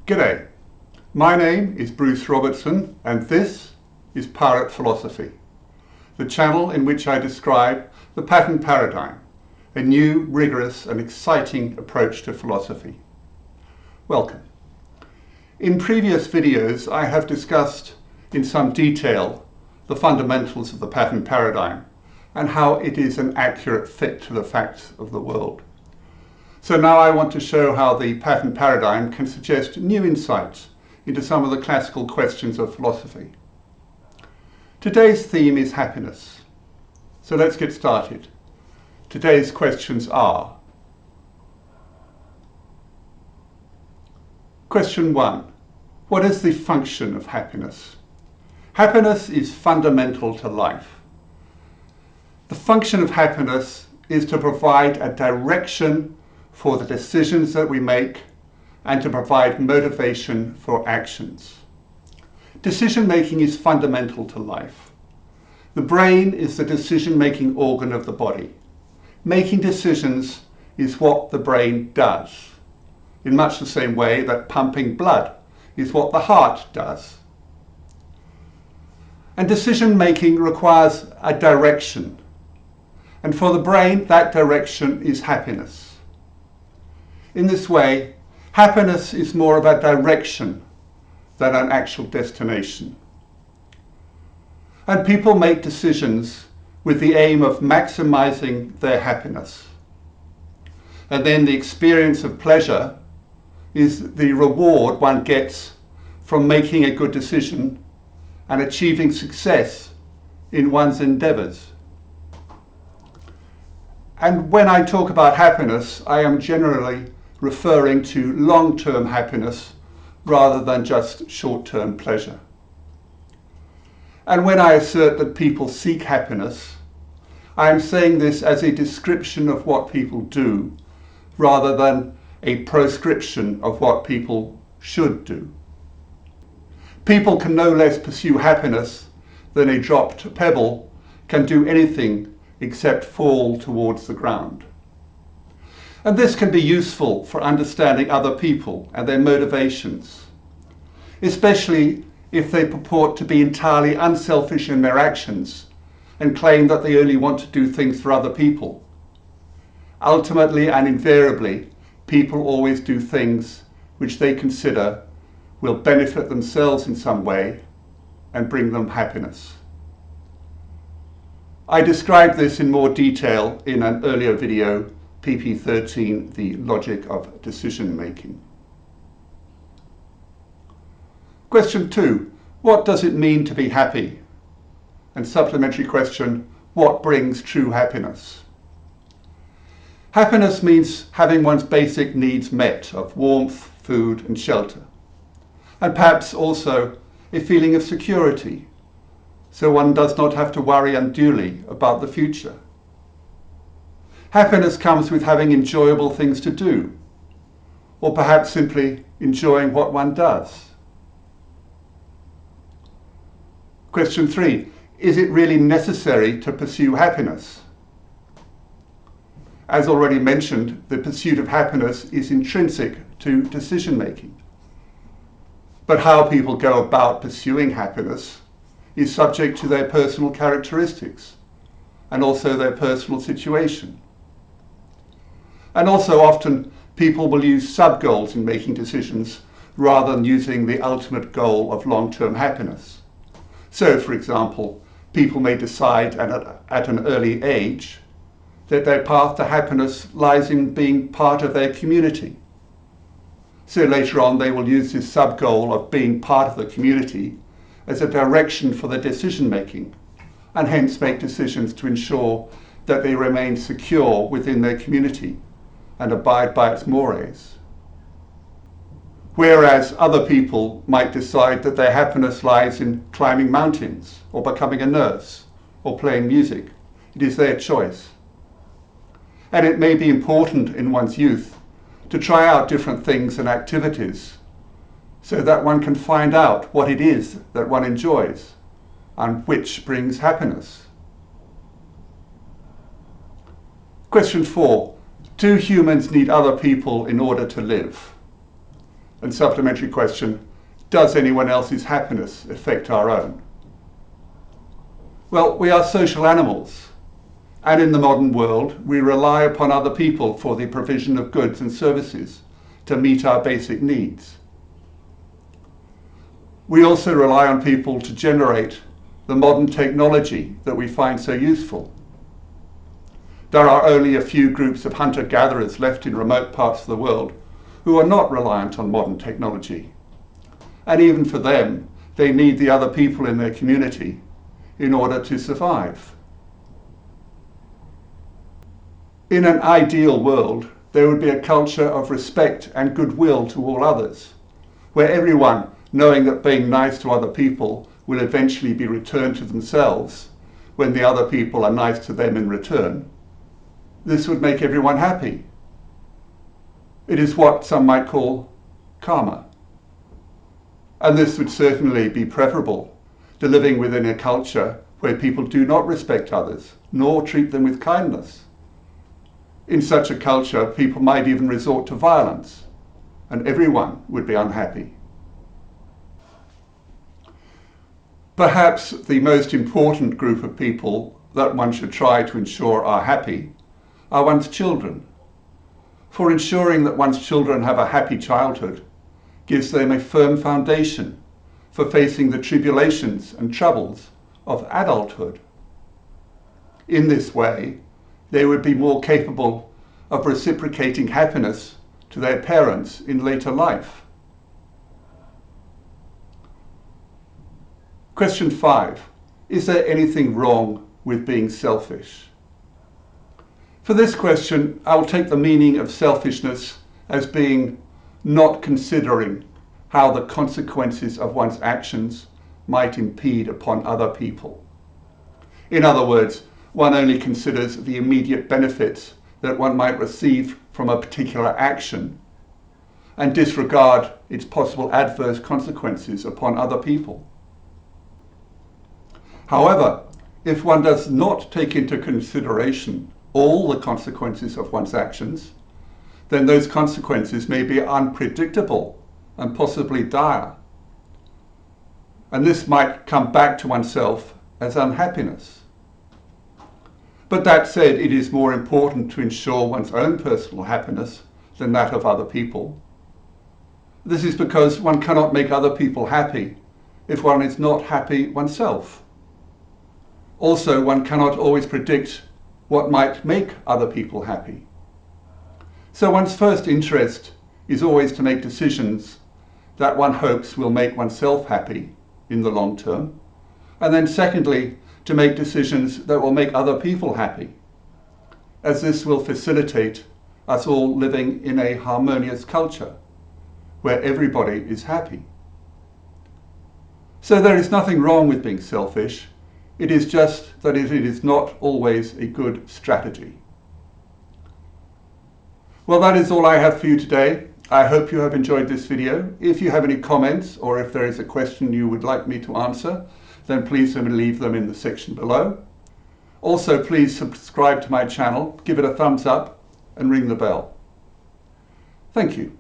G'day, my name is Bruce Robertson and this is Pirate Philosophy, the channel in which I describe the pattern paradigm, a new, rigorous and exciting approach to philosophy. Welcome. In previous videos I have discussed in some detail the fundamentals of the pattern paradigm and how it is an accurate fit to the facts of the world. So now I want to show how the pattern paradigm can suggest new insights into some of the classical questions of philosophy. Today's theme is happiness. So let's get started. Today's questions are: Question 1. What is the function of happiness? Happiness is fundamental to life. The function of happiness is to provide a direction for the decisions that we make and to provide motivation for actions. Decision-making is fundamental to life. The brain is the decision-making organ of the body. Making decisions is what the brain does, in much the same way that pumping blood is what the heart does. And decision-making requires a direction. And for the brain, that direction is happiness. In this way, happiness is more of a direction than an actual destination. And people make decisions with the aim of maximizing their happiness. And then the experience of pleasure is the reward one gets from making a good decision and achieving success in one's endeavors. And when I talk about happiness, I am generally referring to long-term happiness rather than just short-term pleasure. And when I assert that people seek happiness, I am saying this as a description of what people do rather than a proscription of what people should do. People can no less pursue happiness than a dropped pebble can do anything except fall towards the ground. And this can be useful for understanding other people and their motivations, especially if they purport to be entirely unselfish in their actions and claim that they only want to do things for other people. Ultimately and invariably, people always do things which they consider will benefit themselves in some way and bring them happiness. I described this in more detail in an earlier video, PP13, the logic of decision making. Question 2. What does it mean to be happy? And supplementary question, what brings true happiness? Happiness means having one's basic needs met of warmth, food and shelter. And perhaps also a feeling of security, so one does not have to worry unduly about the future. Happiness comes with having enjoyable things to do, or perhaps simply enjoying what one does. Question 3. Is it really necessary to pursue happiness? As already mentioned, the pursuit of happiness is intrinsic to decision making. But how people go about pursuing happiness is subject to their personal characteristics and also their personal situation. And also often people will use sub-goals in making decisions rather than using the ultimate goal of long-term happiness. So, for example, people may decide at an early age that their path to happiness lies in being part of their community. So later on they will use this sub-goal of being part of the community as a direction for their decision making, and hence make decisions to ensure that they remain secure within their community and abide by its mores. Whereas other people might decide that their happiness lies in climbing mountains or becoming a nurse or playing music. It is their choice. And it may be important in one's youth to try out different things and activities so that one can find out what it is that one enjoys and which brings happiness. Question 4. Do humans need other people in order to live? And supplementary question, does anyone else's happiness affect our own? Well, we are social animals, and in the modern world, we rely upon other people for the provision of goods and services to meet our basic needs. We also rely on people to generate the modern technology that we find so useful. There are only a few groups of hunter-gatherers left in remote parts of the world who are not reliant on modern technology. And even for them, they need the other people in their community in order to survive. In an ideal world, there would be a culture of respect and goodwill to all others, where everyone, knowing that being nice to other people will eventually be returned to themselves when the other people are nice to them in return, this would make everyone happy. It is what some might call karma. And this would certainly be preferable to living within a culture where people do not respect others, nor treat them with kindness. In such a culture, people might even resort to violence, and everyone would be unhappy. Perhaps the most important group of people that one should try to ensure are happy are one's children. For ensuring that one's children have a happy childhood gives them a firm foundation for facing the tribulations and troubles of adulthood. In this way, they would be more capable of reciprocating happiness to their parents in later life. Question 5. Is there anything wrong with being selfish? For this question, I will take the meaning of selfishness as being not considering how the consequences of one's actions might impede upon other people. In other words, one only considers the immediate benefits that one might receive from a particular action and disregard its possible adverse consequences upon other people. However, if one does not take into consideration all the consequences of one's actions, then those consequences may be unpredictable and possibly dire. And this might come back to oneself as unhappiness. But that said, it is more important to ensure one's own personal happiness than that of other people. This is because one cannot make other people happy if one is not happy oneself. Also, one cannot always predict what might make other people happy. So one's first interest is always to make decisions that one hopes will make oneself happy in the long term. And then secondly, to make decisions that will make other people happy, as this will facilitate us all living in a harmonious culture where everybody is happy. So there is nothing wrong with being selfish. It is just that it is not always a good strategy. Well, that is all I have for you today. I hope you have enjoyed this video. If you have any comments or if there is a question you would like me to answer, then please leave them in the section below. Also, please subscribe to my channel, give it a thumbs up and ring the bell. Thank you.